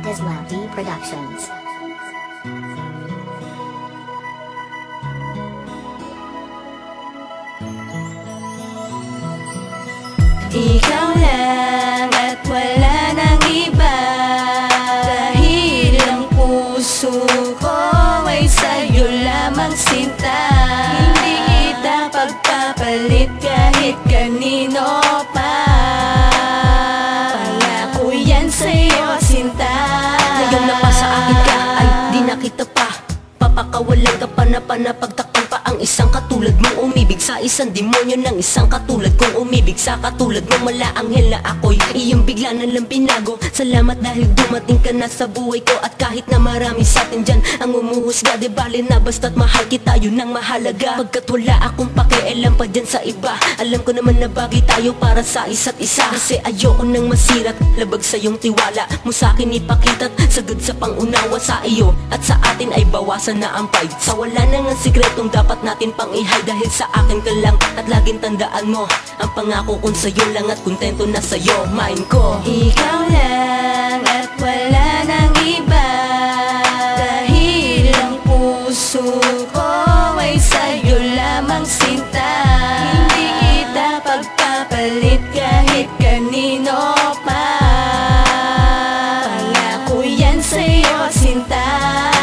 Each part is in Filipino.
Isla V Productions. Ikaw lang at wala nang iba, dahil ang puso ko ay sa'yo lamang sinta. Hindi kita pagpapalit kahit kanino pa. Pangako yan sa'yo, sinta. Ngayong napasa akin ka ay di na kita pa papakawalan ka pa na panapagtakpan pa ang isang katulad mong umibig sa isang demonyo ng isang katulad kong umibig sa katulad mong malaanghel na ako'y iyong bigla na lang pinago. Salamat dahil dumating ka na sa buhay ko, at kahit na marami sa atin dyan ang umuhusga, di bali na basta't mahal kita, yun ang mahalaga. Pagkat wala akong pakialam pa dyan sa iba, alam ko naman na bagay tayo para sa isa't isa. Kasi ayoko nang masira't labag sa iyong tiwala mo sa akin ipakita't sagad sa pangunawa sa iyo at sa atin ay bawasan na ang fight. Sa wala nang ang sikretong dapat natin pang ihay, dahil sa akin ka lang at laging tandaan mo ang pangako kong sa'yo lang at kontento na sa'yo mind ko. Ikaw lang at wala nang iba, dahil ang puso ko ay sa'yo lamang sinta. Hindi kita pagpapalit kahit kanino pa. Pangako yan sa'yo, sinta.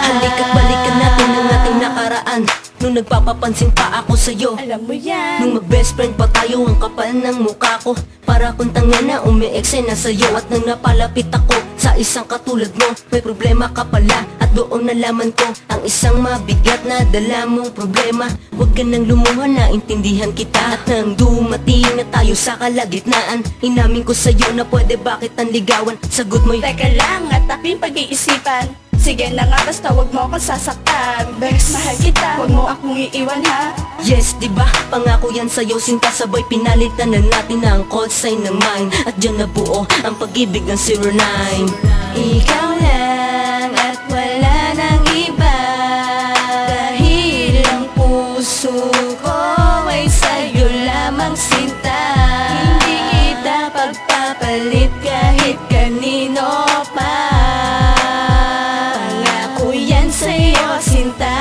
Halika't balikan natin ang ating nakaraan, nung nagpapapansin pa ako sa'yo. Alam mo yan, Nung mag-best friend pa tayo, ang kapal ng mukha ko para kung tanga na umi-eksena sa'yo. At nang napalapit ako sa isang katulad mo, may problema ka pala, at doon nalaman ko ang isang mabigat na dala mong problema. Huwag ka nang lumuha, naintindihan kita. At nang dumating na tayo sa kalagitnaan, inamin ko sa'yo na pwede bakit ang ligawan. Sagot mo'y teka lang at aking pag-iisipan. Sige na nga, basta wag mo akong sasaktan. Bex, mahal kita, wag mo akong iiwan ha. yes, diba? Pangako yan sa'yo, sinta, sabay pinalitan na natin ang call sign ng mine. At dyan nabuo ang pag-ibig ng 09. Ikaw lang at wala nang iba, dahil ang puso ko ay sa'yo lamang sinta. Hindi kita pagpapalit kahit kanino pa. Pangako yan sa'yo, sinta.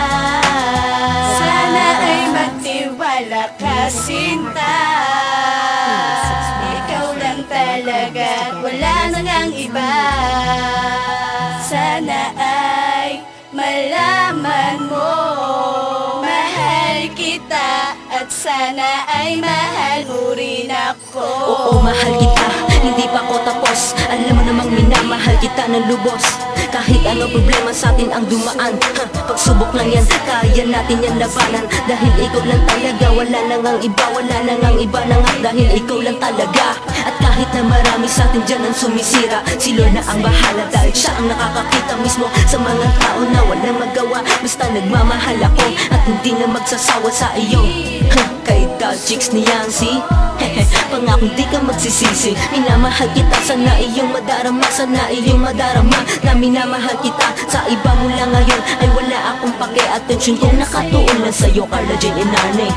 Sana ay magtiwala ka, sinta. Ikaw lang talaga at wala nang ang iba. Sana ay malaman mo, mahal kita, at sana ay mahal mo rin ako. Oo, mahal kita, hindi pa ako tapos. Alam mo namang minamahal kita ng lubos. Kahit ano problema sa atin ang dumaan, pagsubok lang yan, kaya natin yan labanan. Dahil ikaw lang talaga, wala nang ang iba, wala nang ang iba na nga. Dahil ikaw lang talaga. At kahit na marami sa atin dyan ang sumisira, si Lord na ang bahala, dahil siya ang nakakakita mismo sa mga tao na walang magawa. Basta nagmamahal ako at hindi na magsasawa sa iyo. Kahit chicks ni Yancy, pangako di ka magsisisi. Minamahal kita, sana iyong madarama, sana iyong madarama na minamahal kita. Sa iba mo lang ngayon ay wala akong pake-atensyon kung nakatuon lang sa'yo, Carla Jane Inarne.